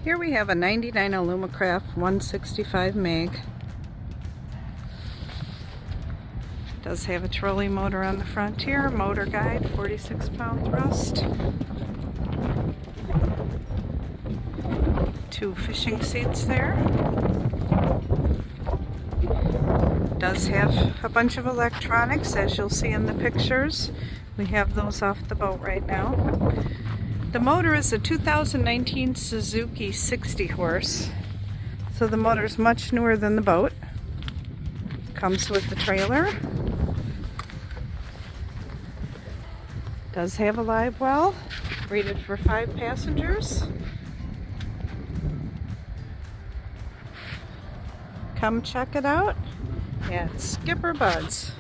Here we have a 99 Alumacraft 165 meg. Does have a trolley motor on the front here, motor guide, 46-pound thrust. 2 fishing seats there. Does have a bunch of electronics, as you'll see in the pictures. We have those off the boat right now. The motor is a 2019 Suzuki 60 horse, so the motor is much newer than the boat. Comes with the trailer. Does have a live well, rated for 5 passengers. Come check it out at SkipperBud's.